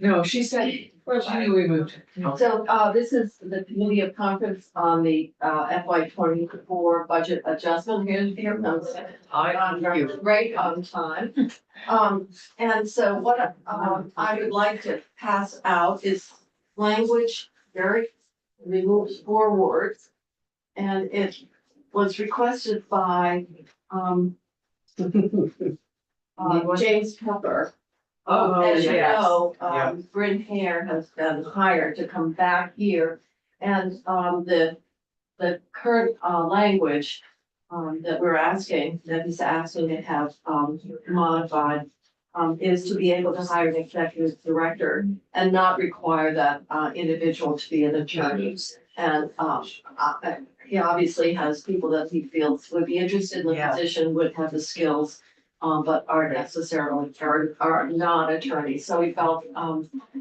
No, she said, she knew we moved. So, this is the committee of conference on the, FY 24 budget adjustment. Here comes. Right on time. And so what, I would like to pass out is language, very, removes 4 words. And it was requested by, James Pepper. As you know, Bryn Hare has been hired to come back here. And, the current, language, that we're asking, that he's asking to have, modified, is to be able to hire an executive director and not require that, individual to be an attorney. And, he obviously has people that he feels would be interested in the position, would have the skills, but aren't necessarily, are not attorneys. So we felt,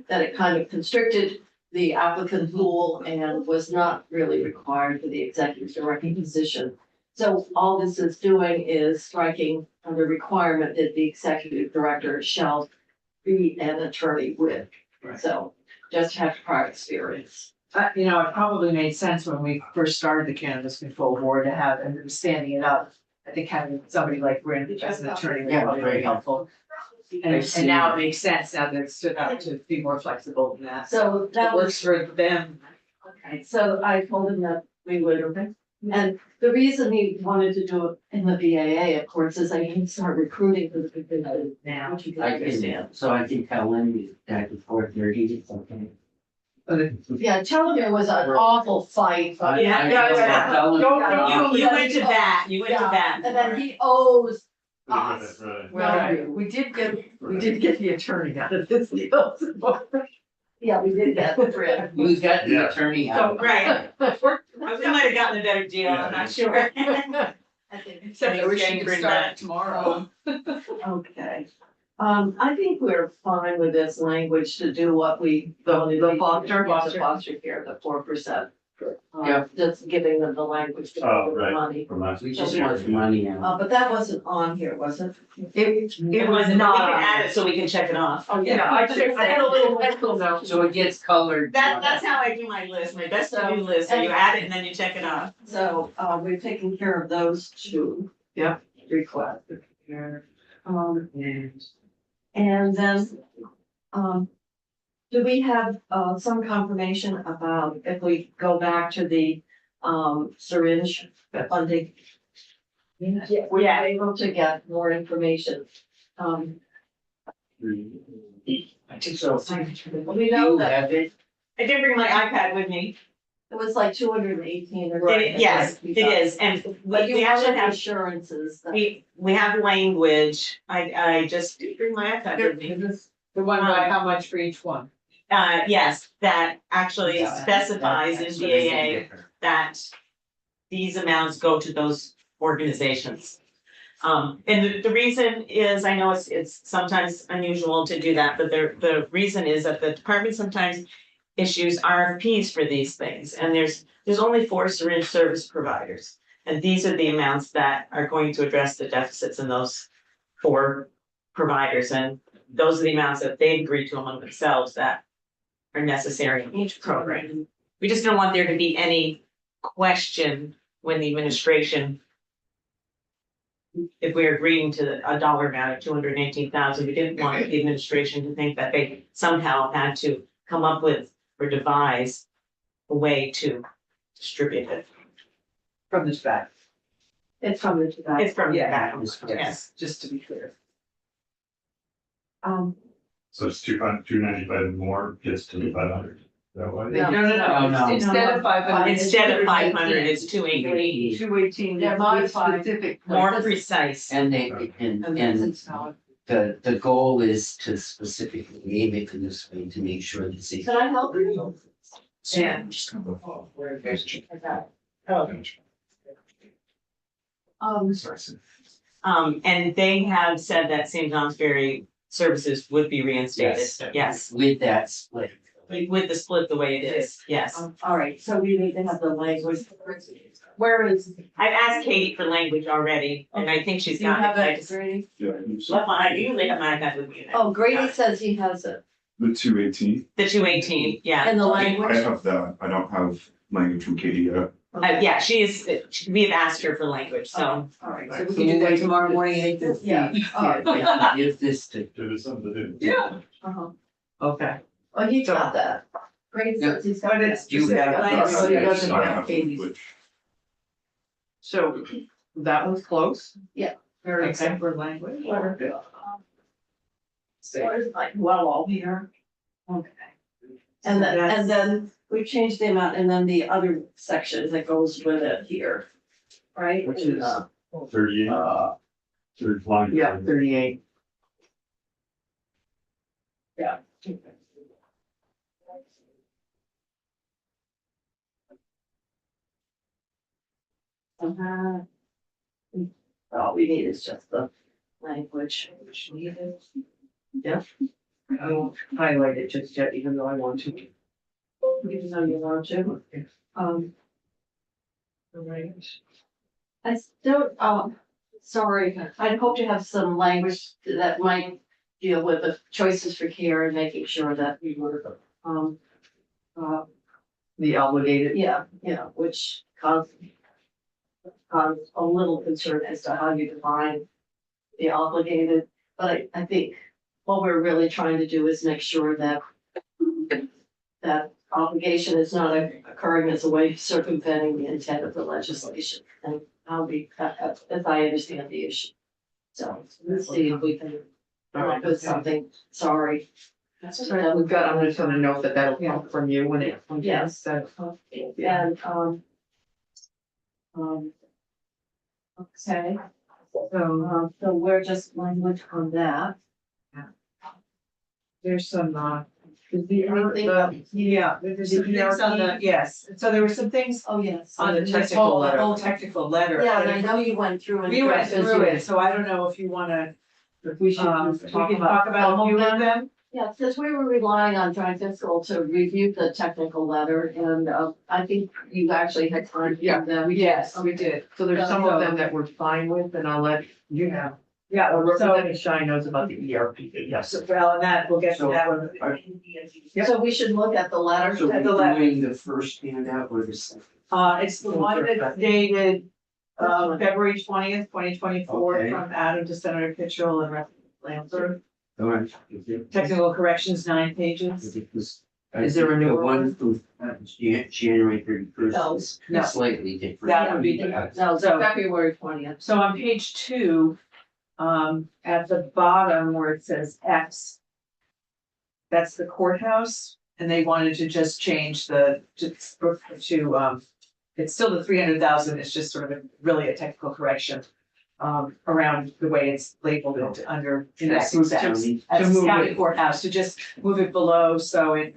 that it kind of constricted the applicant pool and was not really required for the executive director position. So all this is doing is striking the requirement that the executive director shall be an attorney with. Right. So just have prior experience. You know, it probably made sense when we first started the cannabis control board to have, and standing it up. I think having somebody like Bryn as an attorney would probably be very helpful. And now it makes sense, now that it's stood out to be more flexible than that. So that It works for them. okay, so I told him that we would, and the reason he wanted to do it in the BAA, of course, is I can start recruiting for the people now, which you can understand. So I can tell him that at 4:30, it's okay. Yeah, tell him it was an awful fight. I- You went to bat, you went to bat. And then he owes us. Well, we did get the attorney out of this deal. Yeah, we did that, Fred. We got the attorney out. Right. We might have gotten a better deal, I'm not sure. I think. Except I wish you could Bring start that. tomorrow. Okay. I think we're fine with this language to do what we, the foster care, the 4%. Yeah. Just giving them the language to Oh, put the right. money. We just want the money out. But that wasn't on here, was it? It was not, we can add it so we can check it off. Oh, Yeah, I had a little mental note. So it gets colored. That's how I do my list, my best to do list, so you add it and then you check it off. So, we've taken care of those 2. Yep. Requests. And then, do we have, some confirmation about if we go back to the, syringe funding? Yeah, we're able to get more information. I think so. We know You that have it. I did bring my iPad with me. it was like 218 or. Yes, it is, and But you we actually have have, assurances that. we have language, I just did bring my iPad with me. The one by how much for each one? Yes, that actually specifies in BAA that these amounts go to those organizations. And the reason is, I know it's sometimes unusual to do that, but the reason is that the department sometimes issues RFPs for these things, and there's only 4 syringe service providers. And these are the amounts that are going to address the deficits in those 4 providers, and those are the amounts that they agree to among themselves that are necessary in each program. We just don't want there to be any question when the administration, if we're agreeing to a dollar amount of 218,000, we didn't want the administration to think that they somehow had to come up with or devise a way to distribute it. From this back. It's from the. It's from the back, It's from- yes. Just to be clear. So it's 295 more gets to the 500. Is that why? No. No. Instead of 500. Instead of 500, it's 280, 218. They're modified. Specific. more precise. And they, and the goal is to specifically aim it in this way to make sure that they. Can I help you? Yeah. And they have said that St. Johnsbury services would be reinstated, yes. With that split. With the split the way it is, yes. All right, so we need to have the language. Where is? I've asked Katie for language already, and I think she's Do you got have it. I it, just Grady? Yeah. left my, I usually have my iPad with me. Oh, Grady says he has it. The 218. the 218, yeah. And the I language, have that. I don't have language from Katie yet. Yeah, she is, we've asked her for language, so. all right, so So we can do that wait tomorrow morning at 8:50. Yeah, all right. Yeah, give this to, It is something to do. Yeah. Uh-huh. Okay. Oh, he's got that. Great, Yeah. since he's got But that. it's You have language. Oh, he I doesn't don't have have Katie's. language. So that one's close. Yeah. Very except for language. So it's like, well, all here. Okay. And then, That's- and then we changed the amount and then the other section that goes with it here. Right? Which And, is- 38. Third line. Yeah, 38. all we need is just the language. Yeah. I won't highlight it just yet, even though I want to. Even though you want to. Right. I still, sorry, I'd hope to have some language that might deal with the choices for care and making sure that we were, The obligated. yeah, which caused a little concern as to how you define the obligated. But I think what we're really trying to do is make sure that that obligation is not occurring as a way of circumventing the intent of the legislation. And I'll be, as I understand the issue. So let's see if we can come up with something, sorry. That's right. We've got, I'm just gonna note that that'll come from you when it. Yes. So, And, okay, so we're just language on that. there's some, Anything- yeah, there's some things on the, yes, so there were some things Oh, yes. on the This technical whole- letter, whole technical letter. Yeah, and I know you went through and. We went through it, so I don't know if you wanna, If we should we talk can talk about a few of them. Yeah, since we were relying on joint fiscal to review the technical letter, and I think you actually had time. to do them. Yes, we did. So there's some of them that we're fine with, and I'll let you know. Yeah, so, Representative Shine knows about the ERP, yes. well, and that, we'll get to that one. So we should look at the letter. so At the we're left. doing the first handout or the second? It's the one that's dated, February 20th, 2024, Okay. from Adam to Senator Kitchell and Rep. Lansford. All right. Technical corrections, 9 pages. Is there a new The one? one from January 31st No. is No. slightly different. That would be No, So- February 20th. So on page 2, at the bottom where it says X, that's the courthouse, and they wanted to just change to, it's still the 300,000, it's just sort of really a technical correction. Around the way it's labeled it under. That's X. county. As To move county it. courthouse, to just move it below, so it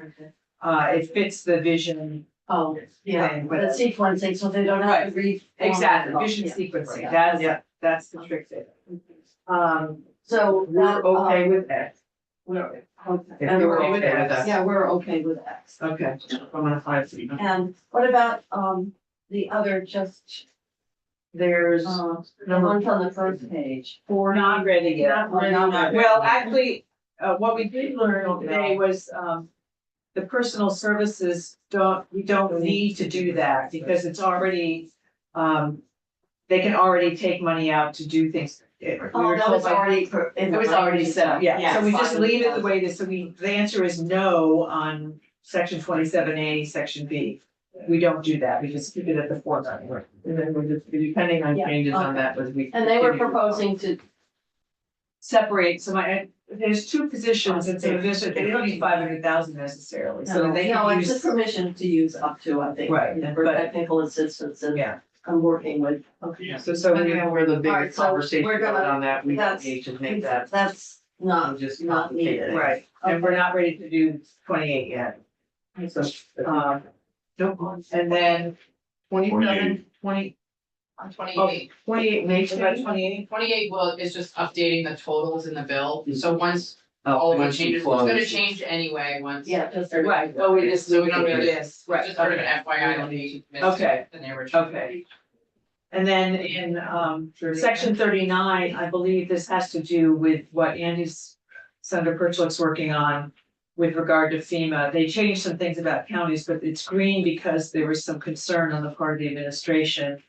fits the vision. Oh, yeah, thing, the but- sequencing, so they don't have to read. Exactly, vision Yeah. sequencing, Yeah. that's the trick there. So. We're that, okay with X. We're, okay. If And you're we're okay with okay with X. that. Yeah, we're okay with X. Okay, I'm gonna find it. And what about, the other just, There's the number ones on the first page? four not ready yet. Not ready. Well, actually, what we did learn today was, the personal services we don't need to do that because it's already, they can already take money out to do things. We were Oh, that told was by- already. It was already set up, yeah, so we just Yes. leave it the way it is, so the answer is no on section 27A, section B. We don't do that, we just keep it at the format. And then we're just, depending on Yeah, changes on okay. that, as we. And they were continue to- proposing to, Separate, so there's 2 positions, and so they don't need 500,000 necessarily, so they no, can it's use. just permission to use up to, I think. Right, For but- technical assistance and Yeah. I'm working with. Yeah. So depending on where the big Alright, so conversation we're goes gonna- on that, we that's- need to make that. That's not, Just not needed. Right, and we're not ready to do 28 yet. So, nope, and then 27, 20, On oh, 28. 28 makes about 28. 28 is just updating the totals in the bill, so once Oh, all of it once you changes, it's gonna close. change anyway, once. Yeah, just. Right, oh, we just, So we we don't don't do really- this, right, Just sort of an okay, FYI that they missed Okay. it in the original. okay. And then in section 39, I believe this has to do with what Senator Perchlik's working on. with regard to FEMA. They changed some things about counties, but it's green because there was some concern on the part of the administration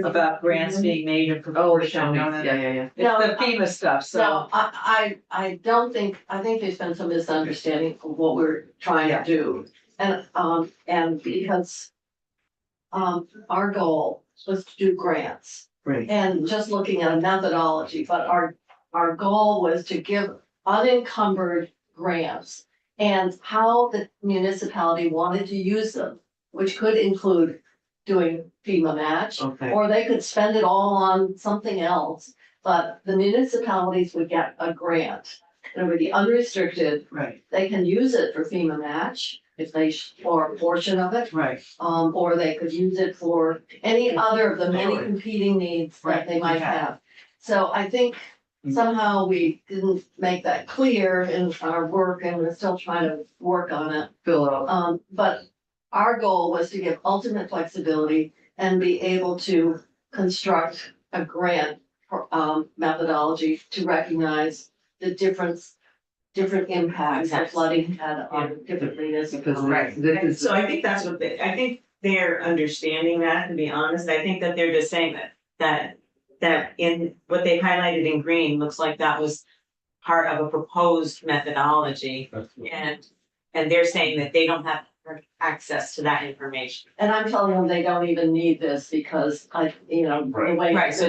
about grants being made in Oh, proportion. yeah, No, no, no. yeah. It's the FEMA stuff, so. No, I don't think, I think there's been some misunderstanding of what we're trying to do. And because our goal was to do grants. Right. And just looking at a methodology, but our goal was to give unencumbered grants and how the municipality wanted to use them, which could include doing FEMA match, Okay. or they could spend it all on something else. But the municipalities would get a grant. It would be unrestricted. Right, They can use it for FEMA match if they, or a portion of it. right. Or they could use it for any other of the many competing needs that they might have. So I think somehow we didn't make that clear in our work and we're still trying to work on it. Fill out. But our goal was to give ultimate flexibility and be able to construct a grant methodology to recognize the different impacts that flooding had on different municipalities. Because this is. So I think that's what I think they're understanding that, to be honest. I think that they're just saying that in what they highlighted in green looks like that was part of a proposed methodology. And they're saying that they don't have access to that information. And I'm telling them they don't even need this because the way. Right, so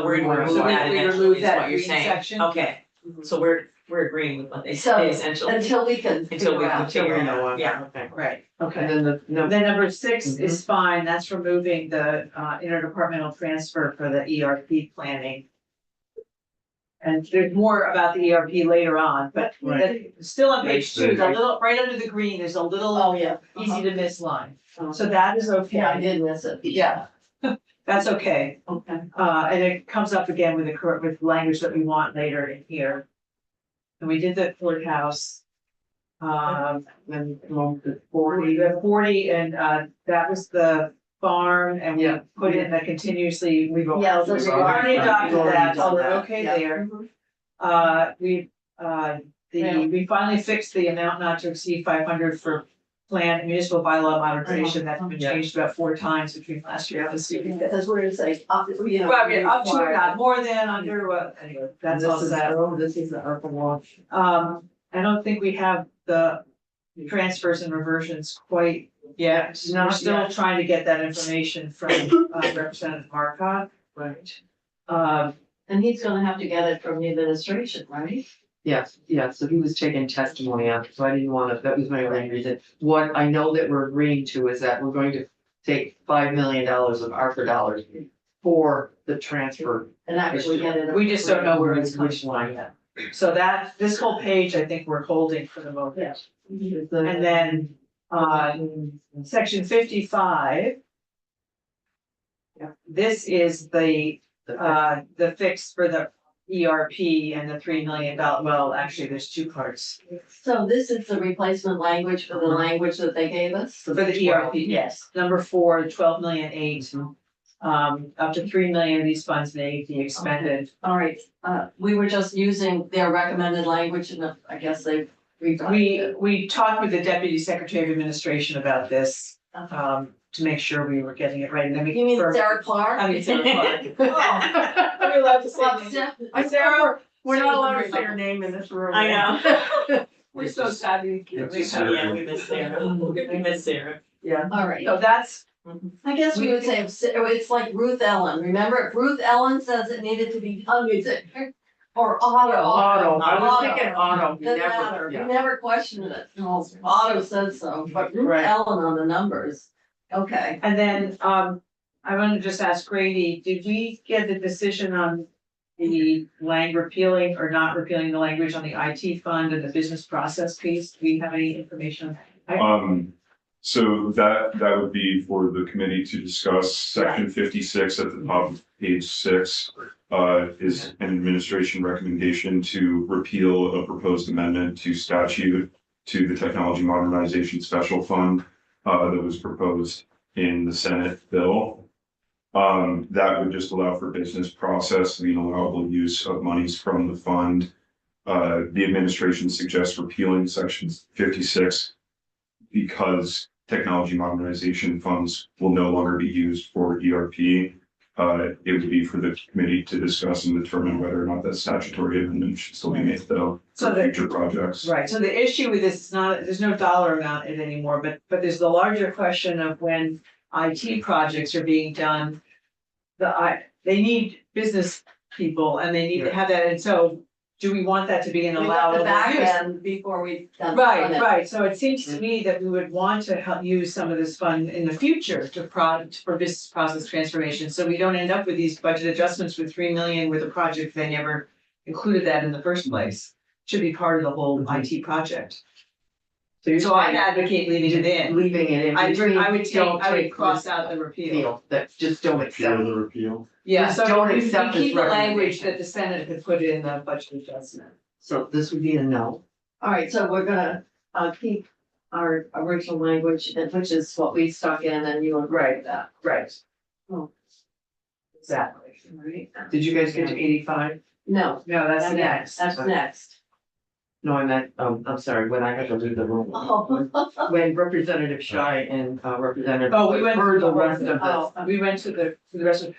we're gonna remove So that we eventually, remove is that what you're green saying. section? Okay, so we're agreeing with what they So, say essentially. Until we can Until we figure can out. figure it out, out. yeah. Okay. Right, okay. And then the, Then number 6 is fine, that's removing the interdepartmental transfer for the ERP planning. And there's more about the ERP later on, but still on page 2, the little, right under the green, there's a little Oh, yeah. easy to miss line. So that is Yeah, I okay, did miss it. yeah, that's okay. Okay. And it comes up again with with language that we want later in here. And we did the courthouse. then the 40 and that was the farm and we Yeah. put in the continuously, we've Yeah, already those are- already adopted We've already that, so done we're that. okay Yeah. there. Yeah. We finally fixed the amount not to exceed 500 for plan municipal bylaw modernization. That's been Yeah. changed about 4 times between last year and this year. Because we're gonna say, up to, Well, I mean, up to, not more than, under, what, anyway, that's all set. This is the ARPA watch. I don't think we have the transfers and reversions quite yet. We're Not still yet. trying to get that information from Representative Marcotte. Right. And he's gonna have to get it from the administration, right? Yes, so he was taking testimony on it, so I didn't wanna, that was my only reason. What I know that we're agreeing to is that we're going to take $5 million of ARPA dollars for the transfer. And actually get it. We just don't know where it's coming Which from line. yet. So that, this whole page, I think we're holding for the moment. Yeah. And then, section 55. This is the fix for the ERP and the $3 million, well, actually, there's 2 parts. So this is the replacement language for the language that they gave us? For the ERP, yes. Number 4, 12,000,008. Up to 3 million of these funds may be expended. All right, we were just using their recommended language and I guess they've revised it. We talked with the Deputy Secretary of Administration about this, to make sure we were getting it right. And then we. You mean confirmed- Sarah Clark? I mean, Sarah Clark. Are we allowed to say that? Sarah, We're not allowed to say her name in this room. I know. we're so sad. We Yeah, we miss Sarah. We miss Sarah. Yeah, All right, so that's, I guess we would say, it's like Ruth Ellen, remember if Ruth Ellen says it needed to be done, you'd say, or auto. Auto, I was Auto. thinking auto, we Doesn't never, matter, we yeah. never questioned it, well, Otto said so, but Ruth Right. Ellen on the numbers, okay. and then, I want to just ask Grady, did we get the decision on the repealing or not repealing the language on the IT fund and the business process piece? Do we have any information on that? So that would be for the committee to discuss. Section 56 at the top of page 6 is an administration recommendation to repeal a proposed amendment to statute to the Technology Modernization Special Fund that was proposed in the Senate bill. That would just allow for business process, the allowable use of monies from the fund The administration suggests repealing section 56 because technology modernization funds will no longer be used for ERP. It would be for the committee to discuss and determine whether or not that statutory amendment should still be made though for future projects. Right, so the issue with this is not, there's no dollar amount in it anymore, but there's the larger question of when IT projects are being done. They need business people and they need to have that, and so do we want that to be an We got allowable the back use? end before we done. Right, so it seems to me that we would want to help use some of this fund in the future for business process transformation, so we don't end up with these budget adjustments with 3 million with a project they never included that in the first place. Should be part of the whole IT project. So you're So I'd saying advocate leaving it in. leaving it in. I between, don't would take cross this out the repeal. deal, that just don't accept. repeal. Yeah, Just so don't we accept this keep the language recommendation. that the Senate had put in the budget adjustment. So this would be a no. All right, so we're gonna, keep our original language, which is what we stuck in, and you agree with that. Right. Oh. Exactly. Right? Did you guys get to 85? No, No, that's next. that's next. No, I meant, I'm sorry, when I had to leave the room. Oh. When Representative Shy and Representative. Oh, we went heard the through rest of this. Oh. We went to the rest of,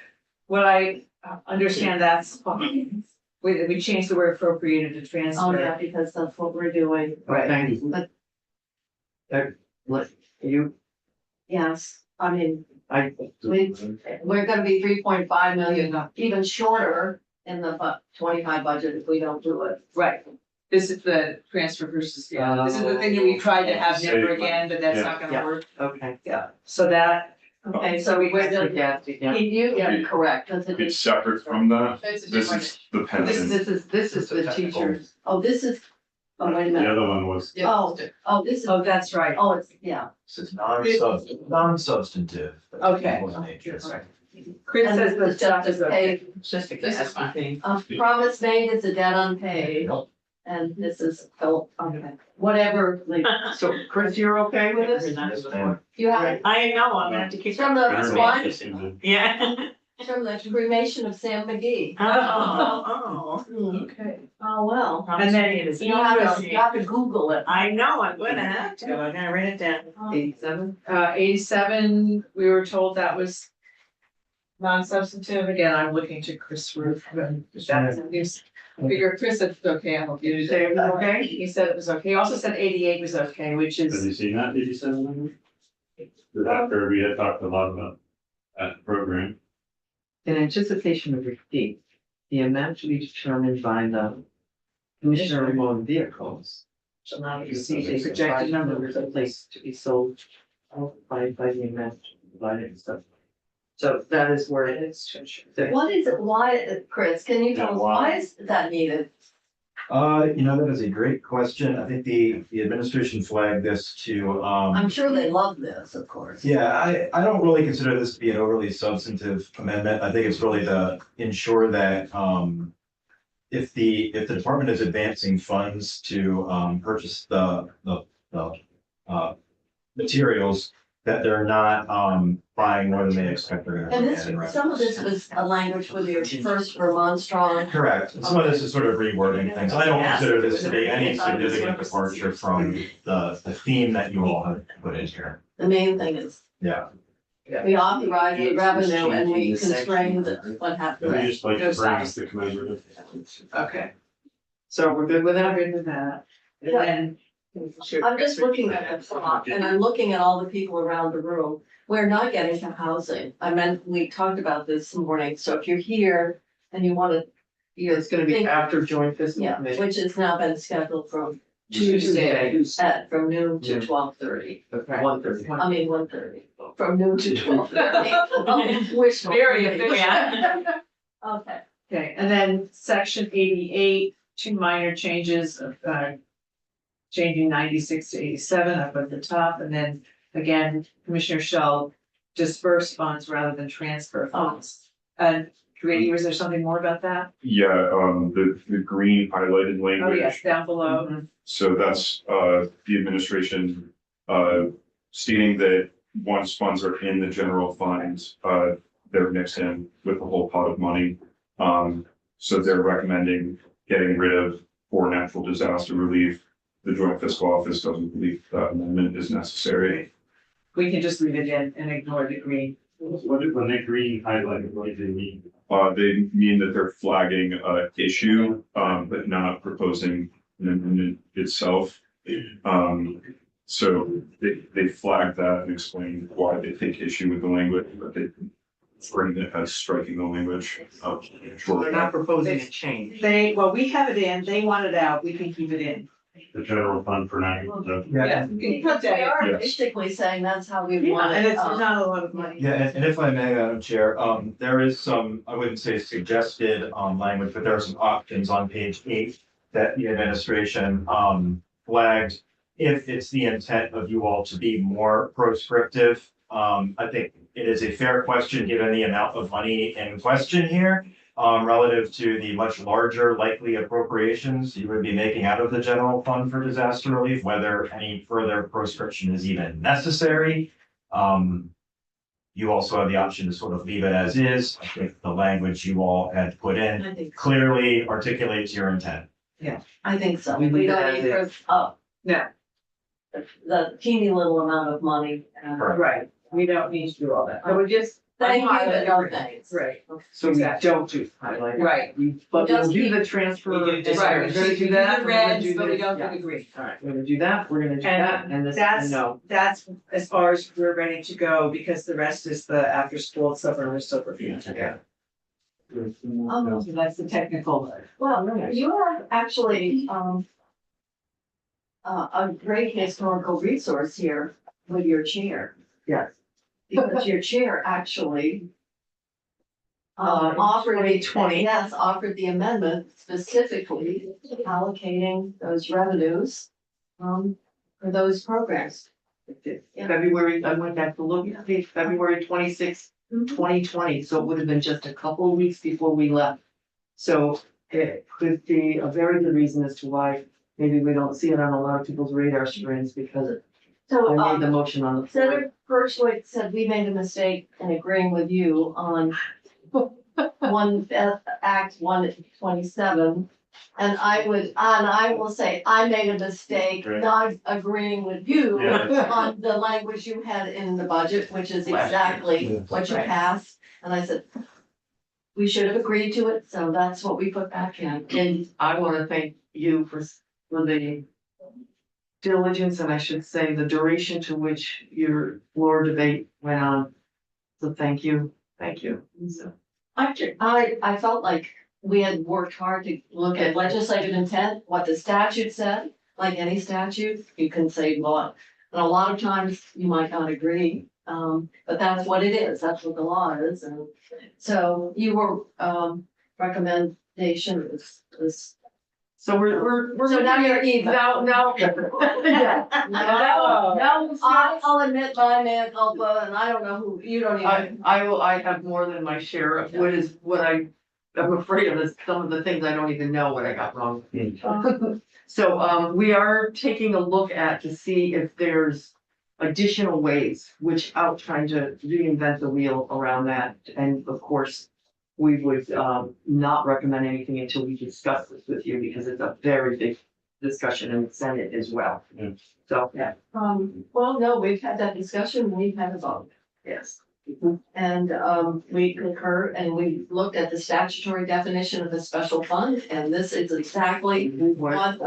what I understand that's fine. We changed the word appropriated to transfer. Oh, yeah, because that's what we're doing. Okay. But Let you, yes, I mean, I, we're gonna be 3.5 million, even shorter in the 25 budget if we don't do it. Right. This is the transfer versus, this is the thing that we tried to have never again, but that's not gonna Yeah. work. okay. Yeah, so that, Okay, so we're That's gonna, forget, yeah. can you get it correct, because it It's is, separate from that. It's a This different. is the This pension. this is the teachers. oh, this is, oh, wait a The minute, other one was, Yeah, Oh. oh, this is, oh, that's right. oh, it's, yeah. this is non-substantive. Okay. Chris And says this the is stuff just is a okay. pay, Just a This is fine. thing. a promise made is a debt unpaid, and this is, oh, okay, whatever, like, So Chris, you're okay with this? you have, I know, I'm gonna have to keep. it's from the line, Yeah. from the cremation of Sam McGee. Oh, Okay. Oh, well, And then it is. you have to Google it. I know, I'm gonna have to, I'm gonna write it down. 87? 87, we were told that was non-substantive. Again, I'm looking to Chris Roof. I figure Chris said it's okay, I hope you Did you say it was okay? He said it was okay. He also said 88 was okay, which Have is, you seen that 87 number? After we had talked a lot about that program. In anticipation of receipt, the amount to be determined by the Commissioner of Motor Vehicles. so now you Is see the a projected number. of place to be sold by the amount provided and stuff. So that is where it is. What is it, why, Chris, can you tell us, why is that needed? That is a great question. I think the administration flagged this to, I'm sure they love this, of course. yeah, I don't really consider this to be an overly substantive amendment. I think it's really to ensure that, if the department is advancing funds to, purchase the materials, that they're not, buying more than they expect they're gonna. And get this, in revenue. some of this was a language with your first Vermont strong. Correct. Some of this is sort of rewording things. I don't consider this to be any significant departure from the theme that you all have put in here. The main thing is, Yeah. we authorize the revenue and we Changing the constrain section. what We happens. just like to bring us the commemorative. Okay, So we're good with I'm that? good with that. And Yeah. then. I'm just looking at the plot and I'm looking at all the people around the room. We're not getting to housing. I meant, we talked about this morning, so if you're here and you wanna, you're, It's gonna be after joint fiscal yeah, committee. which has now been scheduled from Tuesday. from noon to Yeah. 12:30. 1:30. I mean, 1:30, from noon to 12:30. Wishful Very thinking. efficient. Okay, Okay, and then section 88, two minor changes of, changing 96 to 87 up at the top, and then again, Commissioner shall disperse funds rather than transfer funds. And Grady, was there something more about that? Yeah, the green highlighted Oh, language. yes, down below. So that's the administration stating that once funds are in the general fund, they're mixed in with the whole pot of money. So they're recommending getting rid of for natural disaster relief. The Joint Fiscal Office doesn't believe that amendment is necessary. We can just leave it in and ignore the green. When they green highlighted, what do they mean? They mean that they're flagging a issue, but not proposing an amendment itself. So they flag that and explain why they take issue with the language, but they bring it as striking the language. So they're not proposing a change. We have it in, they want it out, we can keep it in. The general fund for natural disaster. Yeah. Because we are Yes. basically saying that's how we Yeah, want and it. it's not a lot of money. Yeah, and if I may, Madam Chair, there is some, I wouldn't say suggested, language, but there are some options on page 8 that the administration, flagged. If it's the intent of you all to be more proscriptive, I think it is a fair question, given the amount of money in question here, relative to the much larger likely appropriations you would be making out of the general fund for disaster relief, whether any further proscription is even necessary. You also have the option to sort of leave it as is. I think the language you all had put in I think, clearly articulates your intent. I think so. We We leave it don't as need is. for, No, the teeny little amount of money. right, we don't need to do all that, but we just. Thank you, but Highlight no everything. thanks. Right, So we Exactly. don't do highlight. right, But Just we'll do keep- the transfer. We do just- right, We're we gonna do do the that. we're gonna reds, do but we the- don't yeah. do the green. All right, we're gonna do that, we're gonna do And that, and this, that's- no. That's as far as we're ready to go, because the rest is the after school supper, we're still reviewing. Okay. So that's the technical. Well, you have actually, a great historical resource here with your chair. Yes. Because your chair actually offered, 2020. yes, offered the amendment specifically allocating those revenues for those programs. Yeah. February, I went back to look at the February 26th, 2020, so it would have been just a couple of weeks before we left. So it could be a very good reason as to why maybe we don't see it on a lot of people's radar screens, because So, I made the motion on the floor. Senator Birchwood said we made a mistake in agreeing with you on Act 127. And I will say, I made a mistake Right. not agreeing with you Yeah, that's- on the language you had in the budget, which is Last year. exactly what you Right. passed. And I said, we should have agreed to it, so that's what we put back in. And I wanna thank you for the diligence, and I should say the duration to which your floor debate went on. So thank you. So, I felt like we had worked hard to look at legislative intent, what the statute said, like any statute, you can say, well, and a lot of times you might not agree. But that's what it is, that's what the law is, and so your recommendation is. so we're. So now you're even. No. Yeah. No, I'll admit my man culpa, and I don't know who, you don't even. I have more than my share of what I'm afraid of is some of the things I don't even know what I got wrong. So, we are taking a look at to see if there's additional ways, without trying to reinvent the wheel around that. And of course, we would, not recommend anything until we discuss this with you, because it's a very big discussion in the Senate as well. Yeah. So, yeah, Well, no, we've had that discussion, we've had a vote. yes. And we concur, and we looked at the statutory definition of a special fund, and this is exactly what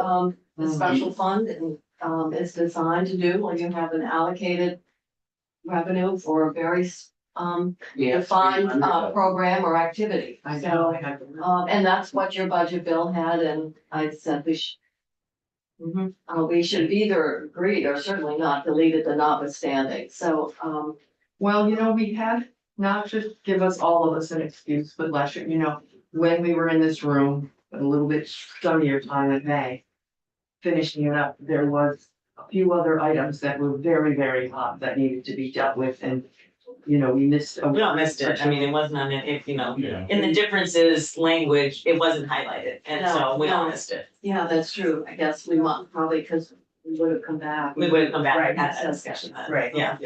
the special fund is designed to do when you have an allocated revenue for a very defined program or activity. I So, know, I had. and that's what your budget bill had, and I said we should have either agreed or certainly not deleted the notwithstanding, so Well, we had, not to give us, all of us an excuse, but last year, when we were in this room, a little bit sunnier time in May, finishing it up, there was a few other items that were very, very hot that needed to be dealt with, and, we missed. We all missed it, I mean, it wasn't on it, Yeah. in the differences language, it wasn't highlighted, and so we all No. missed it. yeah, that's true, I guess we might, probably because we would have come back. We would have come back Right. and had that discussion then. Right. Yeah.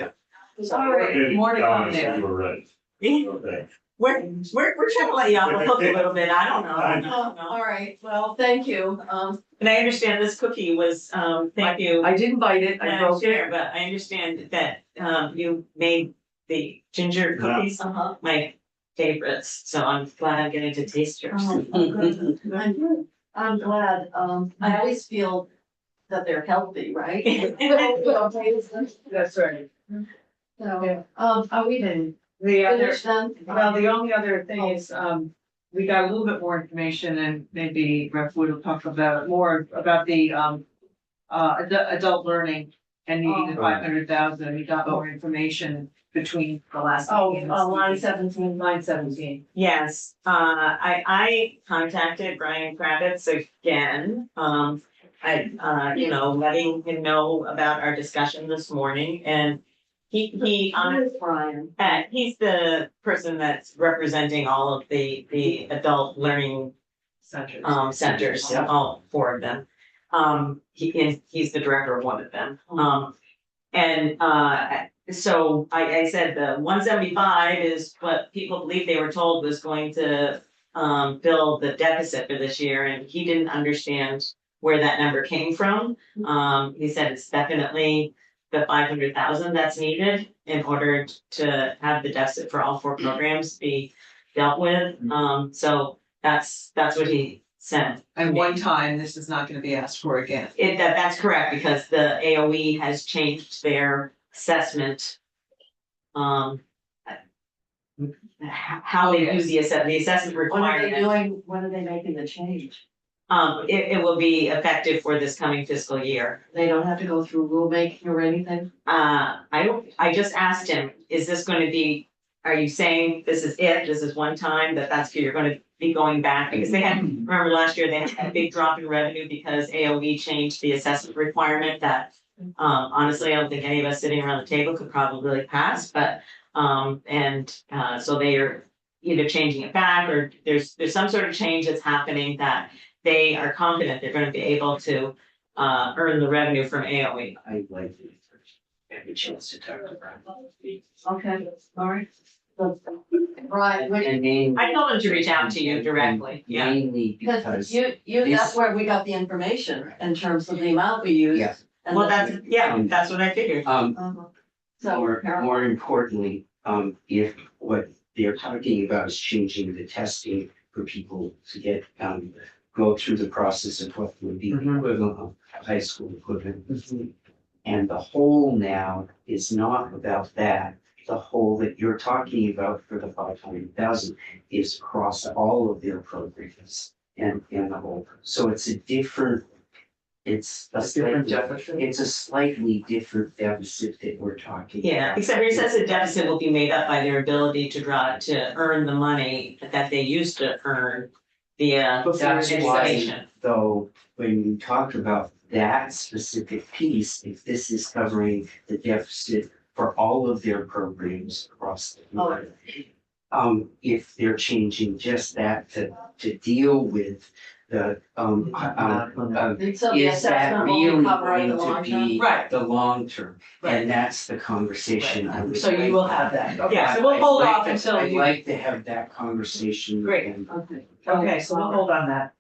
All right, more to come Comments, there. you were right. Yeah. Okay. we're trying to let you off the hook a little bit, I don't know, I don't know. All right, well, thank you. And I understand this cookie was, thank you. I didn't bite it, I Madam broke Chair, it. but I understand that, you made the ginger cookies Uh-huh. my favorites, so I'm glad I'm getting to taste yours. Oh, good. I'm glad. I always feel that they're healthy, right? That's right. So, are we The other, finished then? well, the only other thing is, we got a little bit more information and maybe Rep Wood will talk about more about the, adult learning and needing the 500,000. We got more information between the last. Oh, meeting. line 17. Line 17. Yes, I contacted Brian Kravitz again, letting him know about our discussion this morning, and he, Who is Brian? he's the person that's representing all of the adult learning Centers. centers, Yeah. all four of them. He's the director of one of them. So I said the 175 is what people believe they were told was going to build the deficit for this year, and he didn't understand where that number came from. He said it's definitely the 500,000 that's needed in order to have the deficit for all four programs be dealt with. So that's what he said. And one time, this is not gonna be asked for again. That's correct, because the AOE has changed their assessment. How they do the assessment What are they requirement. doing? When are they making the change? It will be effective for this coming fiscal year. They don't have to go through rulemaking or anything? I just asked him, is this gonna be, are you saying this is it, this is one time, that's, you're gonna be going back? Because they had, remember last year, they had a big drop in revenue because AOE changed the assessment requirement that, honestly, I don't think any of us sitting around the table could probably pass, but, so they are either changing it back, or there's some sort of change that's happening that they are confident they're gonna be able to, earn the revenue from AOE. I'd like to have a chance to talk to Brian. Okay, all right. Right, And mainly. I told him to reach out to you directly, yeah. Mainly because because. that's where we got the information in terms of the amount we used. Yeah. and Well, the- that's what I figured. Uh-huh. So, More importantly, if what they're talking about is changing the testing for people to get, go through the process of what would be the equivalent of high school equivalent. And the whole now is not about that. The whole that you're talking about for the 500,000 is across all of their programs and the whole. So it's a different, it's a Different slightly, deficit. it's a slightly different deficit that we're talking about. Yeah, except it says the deficit will be made up by their ability to earn the money that they used to earn via That's why, education. though, when you talk about that specific piece, if this is covering the deficit for all of their programs across the board. If they're changing just that to deal with the, so the is that assessment really will cover going the to long term. be Right. the long term? Right. And that's the conversation I would. So you will have that. Okay, Yeah. so we'll hold off I'd until I'd you. like to have that conversation. Great. and- Okay. Okay, so we'll hold on that.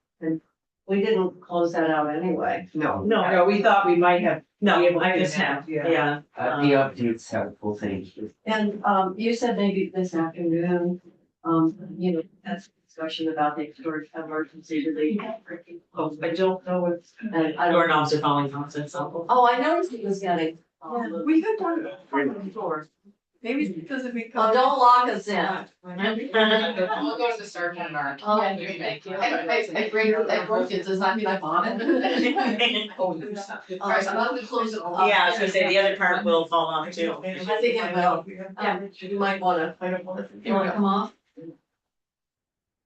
We didn't close that out anyway. No, No, we thought we might have. No, be able I to just now, have, yeah. yeah. The update's helpful, thank you. And, you said maybe this afternoon, that's a discussion about the emergency relief. Oh, I don't know what. And I don't, Doorknobs are falling off, and so. oh, I noticed he was getting. We had done it before. Maybe it's because if we. Oh, don't lock us in. I'll go to the surgeon and our. Oh, thank you. I broke it, does that mean I bought it? Oh, Alright, so I'm not gonna close it. Yeah, I was gonna say, the other part will fall off too. I think it will. You might wanna, you wanna come off?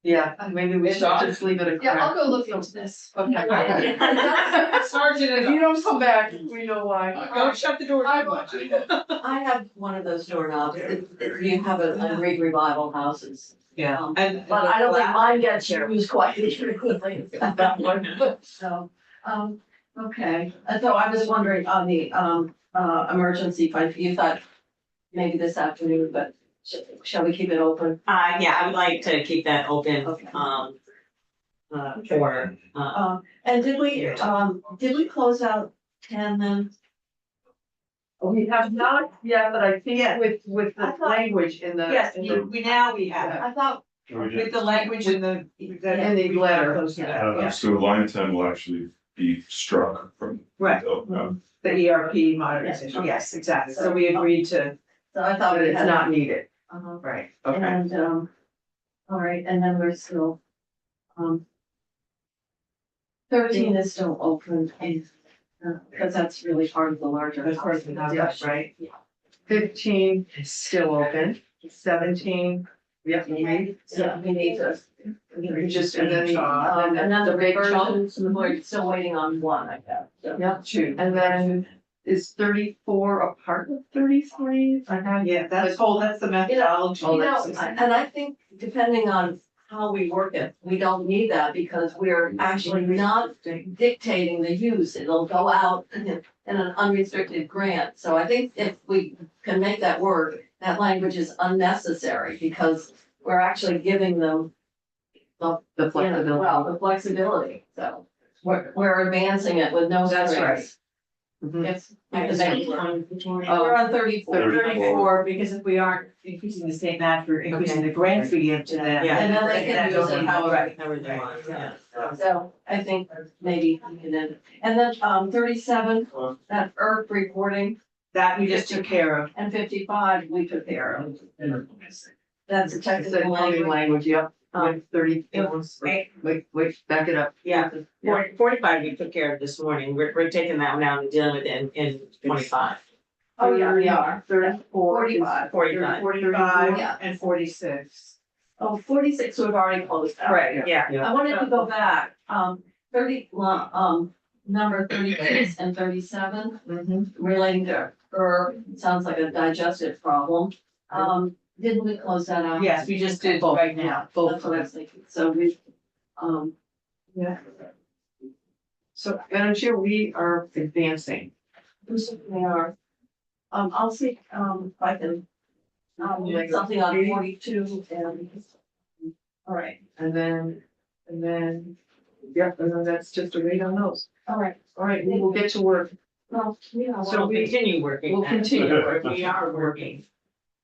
yeah, maybe we should just leave it a Yeah, I'll crack. go look into this. Okay. Sergeant, If you don't come back, we know why. Don't shut the door too much. I have one of those doorknobs, you have a great revival houses. Yeah, and. But I don't think mine gets used quite as frequently as that one, so, okay. And so I was wondering on the, emergency fund, you thought maybe this afternoon, but Shall we keep it open? Yeah, I would like to keep that open, Okay. for, And did we close out 10 then? We have not yet, but I think with I the thought- language in the. Yes, in the- we now we have, I thought, with the language in the. In the letter. Yeah. So line 10 will actually be struck from. Right. the, The ERP modernization, yes, exactly, so we agreed to, so I thought But we it's had. not needed, Uh-huh. right, okay. And, all right, and then we're still, 13 is still open, and, because that's really part of the larger. of course, we have that, right? 15 is still open, 17, yep, maybe. So we need to. We just, and then, And then the big chunk. reversions, we're still waiting on one, I guess. So- Yeah, two, and then is 34 a part of 33? I have, Yeah, that's the methodology. You know, and I think depending on how we work it, we don't need that because we're actually not dictating the use. It'll go out in an unrestricted grant. So I think if we can make that work, that language is unnecessary because we're actually giving them the the flexibility. So we're advancing it with no That's strings. Mhm. If we can make it work. We're on 34. 34, because if we aren't increasing the state match, we're increasing the grant we give to them. Yeah. And then they can use it however. however they want, yeah. So I think maybe we can end. And then 37, that ERP reporting, That we just took care of. and 55, we took care of. That's a It's a technical coding language. language, yep, with 30, wait, back it up. Yeah, 45 we took care of this morning, we're taking that one out and dealing with it in 25. Oh, yeah, we are. 34 is 45. 45. 45 Yeah. and 46. Oh, 46 we've already closed out. Right, Yeah, I wanted to go back, 30, number 36 and 37. Relating to sounds like a digestive problem. Didn't we close that out? Yes, we just did right now. That's what I was thinking. So we, Yeah. So, Madam Chair, we are advancing. we are, I'll see, if I can, make something on 42 and, all right, And then, yep, and then that's just a wait on those. all right. All right, we will get to work. Well, yeah, So we'll we- continue working. We'll that. continue. We are working,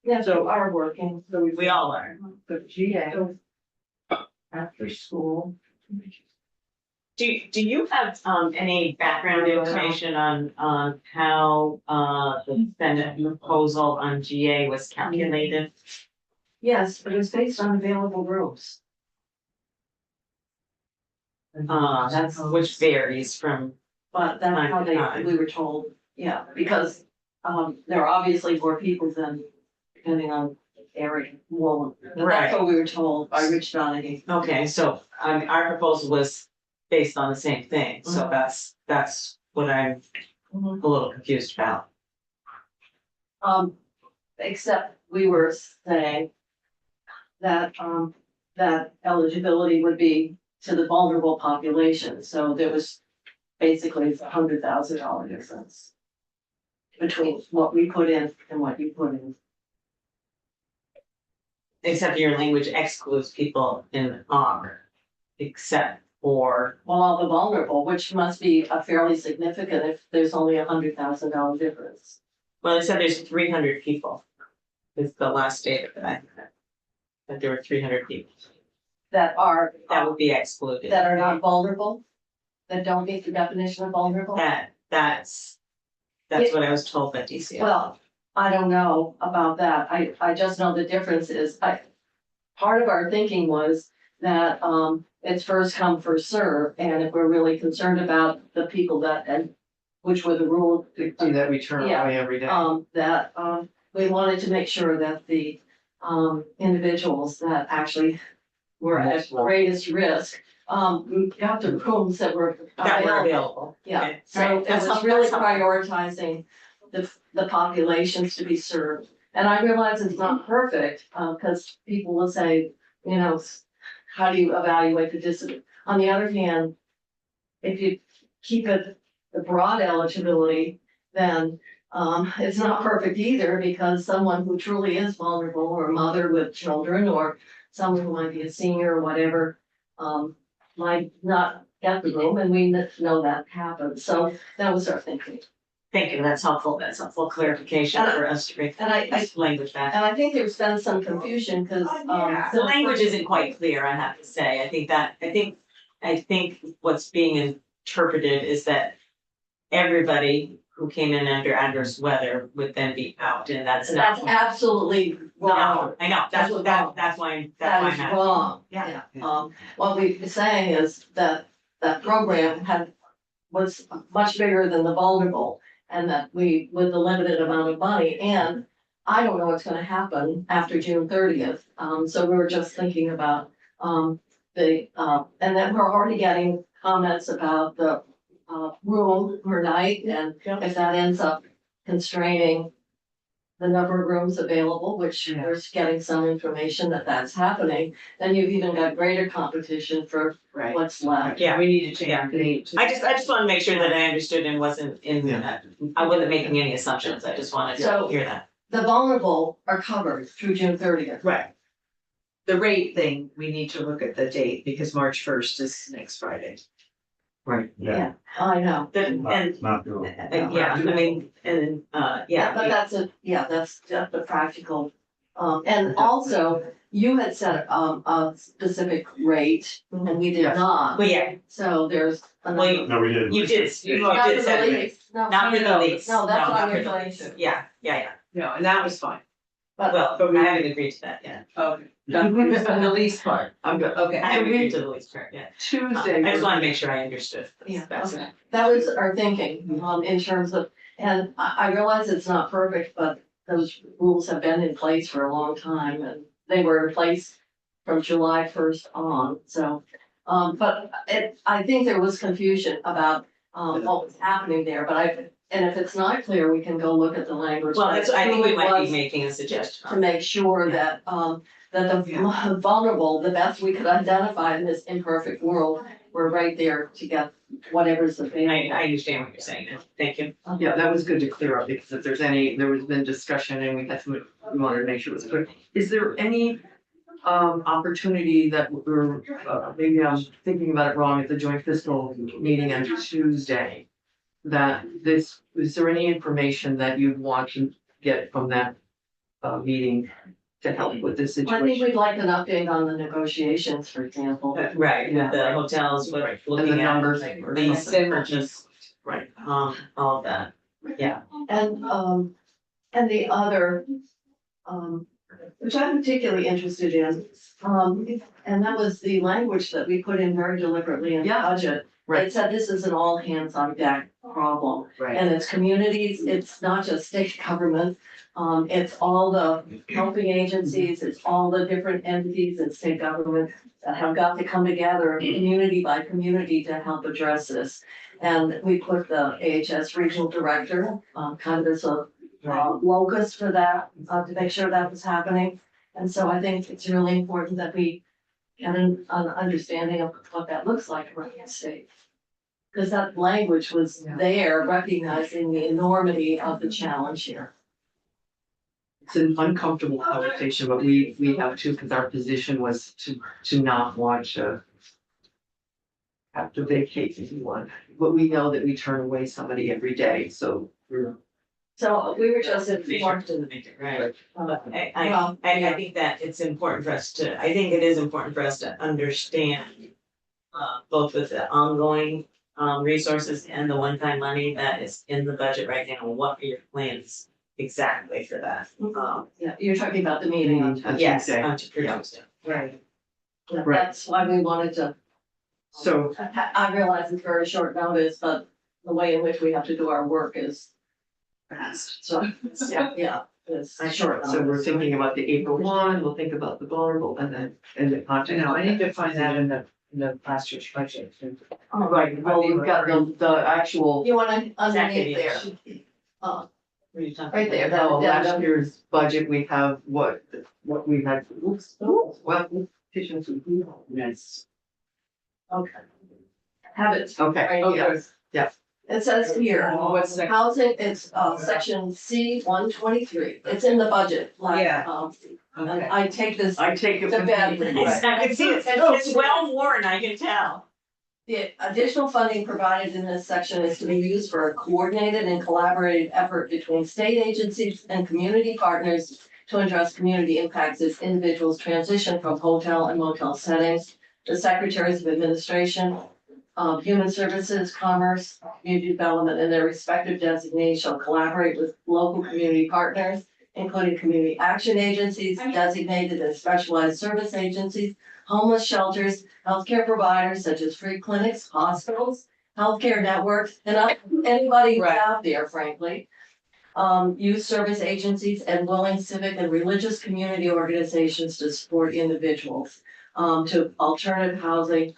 yes, we are working. So we all are. The GA. After school. Do you have any background information on how the Senate proposal on GA was calculated? Yes, but it's based on available rooms. That's which varies from, But that's how we were told, yeah, because, there are obviously more people than, depending on area, well, Right. that's what we were told by Rich Donaghy. okay, so our proposal was based on the same thing, so that's what I'm a little confused about. Except we were saying that, that eligibility would be to the vulnerable population, so there was basically $100,000 difference between what we put in and what you put in. Except your language excludes people in except for, Well, all the vulnerable, which must be a fairly significant if there's only $100,000 difference. well, they said there's 300 people. Is the last data that I had. That there were 300 people That are, that would be excluded. that are not vulnerable, that don't meet the definition of vulnerable? That's what I was told by DCF. Well, I don't know about that. I just know the difference is, part of our thinking was that, it's first come, first serve, and if we're really concerned about the people that, and which were the rule. That we turn Yeah. away every day. That, we wanted to make sure that the, individuals that actually were at greatest risk, got the rooms that were That were available. available. Yeah, Okay. so Right. it That's was how- really that's how- prioritizing the populations to be served. And I realize it's not perfect, because people will say, you know, how do you evaluate the disability? On the other hand, if you keep it the broad eligibility, then It's not perfect either, because someone who truly is vulnerable, or a mother with children, or someone who might be a senior or whatever, might not get the room, and we know that happens, so that was our thinking. Thank you, that's helpful clarification for us to read. And I Language that. And I think there's been some confusion, because, The language isn't quite clear, I have to say, I think what's being interpreted is that everybody who came in under adverse weather would then be out, and that's that's not. absolutely wrong. I know, that's wrong. why That I'm is asking. wrong. Yeah. What we're saying is that that program was much bigger than the vulnerable. And that we, with the limited amount of money, and I don't know what's gonna happen after June 30th. So we were just thinking about, and then we're already getting comments about the, room per night, and if that ends up constraining the number of rooms available, which we're getting some information that that's happening, then you've even got greater competition for Right. what's left. Yeah. We need to change the date. I just wanna make sure that I understood and wasn't Yeah. I wasn't making any assumptions, I just wanted to So- hear that. The vulnerable are covered through June 30th. Right. The rate thing, we need to look at the date because March 1st is next Friday. Right. Yeah, I know. And, It's not doable. yeah, I mean, and, yeah. But that's just the practical. And also, you had set a specific rate and we did Yes. not. Well, yeah, So there's. Well, you- No, we didn't. you did, you Not for did the set it. lease. No, Not for the lease. No, that's what not I'm for the referring lease. to. Yeah, No, and that was fine. well, but I haven't agreed to that yet. Okay. The least part. I'm good. Okay. I haven't agreed to the lease part yet. Tuesday. I just wanna make sure I understood. Yeah, That's okay. That was our thinking, in terms of, and I realize it's not perfect, but those rules have been in place for a long time, and they were in place from July 1st on, so. But I think there was confusion about, what was happening there, but and if it's not clear, we can go look at the language. Well, that's, I think we Who it might be was making a suggestion. to make sure that, that the vulnerable, the best we could identify in this imperfect world, were right there to get whatever's I available. understand what you're saying now, thank you. Yeah, that was good to clear up, because if there's any, there has been discussion and we had some, we wanted to make sure it was clear. Is there any opportunity that we're, maybe I'm thinking about it wrong, at the joint fiscal meeting on Tuesday? That this, is there any information that you'd want to get from that meeting to help with this I think situation? we'd like an update on the negotiations, for example. Right, with the hotels, with And the looking at numbers. like or lease something. and purchase, Right. all of that, yeah. And the other, which I'm particularly interested in, and that was the language that we put in very deliberately in the Yeah. budget. Right. It said this is an all hands on deck problem. Right. And it's communities, it's not just state government, it's all the helping agencies, it's all the different entities in state government that have got to come together, community by community, to help address this. And we put the AHS regional director, kind of as a locus for that, to make sure that was happening. And so I think it's really important that we get an understanding of what that looks like around the state. Because that language was there, recognizing the enormity of the challenge here. It's an uncomfortable conversation, but we have to, because our position was to not want to have to vacate anyone, but we know that we turn away somebody every day, so we're. So we were just informed. Doesn't make it right. Well, I think that it's important for us to, I think it is important for us to understand, both with the ongoing, resources and the one-time money that is in the budget right now, what are your plans exactly for that? Yeah, you're talking about the meeting on Tuesday. Yes, Tuesday. on Tuesday. Right. Yeah, Right. that's why we wanted to. So, I realize it's very short notice, but the way in which we have to do our work is fast. So, yeah, it's short so we're notice. thinking about the April 1, we'll think about the vulnerable, and then, the I content. know, I need to find that in the last year's budget. Oh, Right, well, we've got the actual, You wanna underneath there? Executive. Uh, What are you talking right there, no, that, last year's budget, we have what we had, oops, well, petitions. Yes. okay. Have it Okay, right oh, here. yeah, It says here, What's next? housing, it's, section C 123. It's in the budget, like, Yeah. and Okay. I take this I take it. to bed. I can see it, it's well worn, I can tell. The additional funding provided in this section is to be used for a coordinated and collaborative effort between state agencies and community partners to address community impacts as individuals transition from hotel and motel settings. The secretaries of administration, human services, commerce, community development, and their respective designees shall collaborate with local community partners, including community action agencies, designated and specialized service agencies, homeless shelters, healthcare providers such as free clinics, hospitals, healthcare networks, and anybody who's Right. out there, frankly. Youth service agencies and willing civic and religious community organizations to support individuals to alternative housing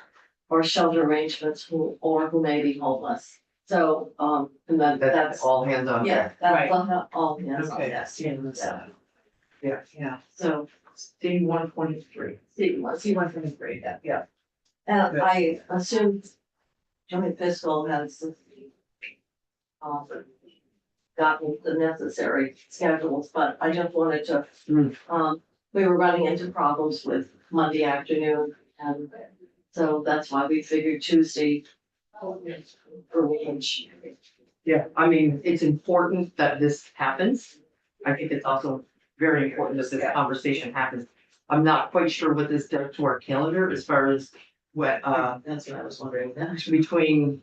or shelter arrangements who may be homeless. So, and then That's that's, all hands on yeah, deck. that's Right. all, yes, Okay, yes. Yeah. So, C 123. see, let's see. C 123, yeah. And I assume Joint Fiscal has gotten the necessary schedules, but I just wanted to, we were running into problems with Monday afternoon, and so that's why we figured Tuesday for lunch. Yeah, I mean, it's important that this happens. I think it's also very important that this conversation happens. I'm not quite sure what this does to our calendar as far as what, That's what I was wondering. between.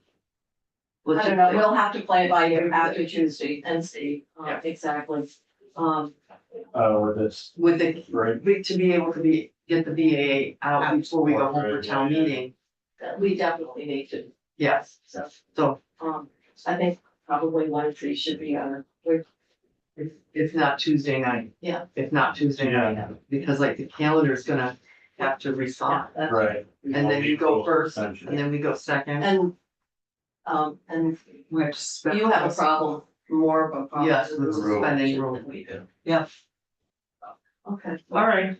I don't know, we'll have to play by ear after Tuesday and see, exactly. With this, With the, right, to be able to get the BAA out before we go home for town meeting. We definitely need to, Yes, so, so I think probably Wednesday should be if not Tuesday night. Yeah. If not Tuesday Yeah. night, because like the calendar's gonna have to respond. right. And then you go first, and Essentially. then we go second. And We have to spend. you have a problem, more of a problem. Yes, with Rules. spending rules. We do. Yeah. Okay. All right.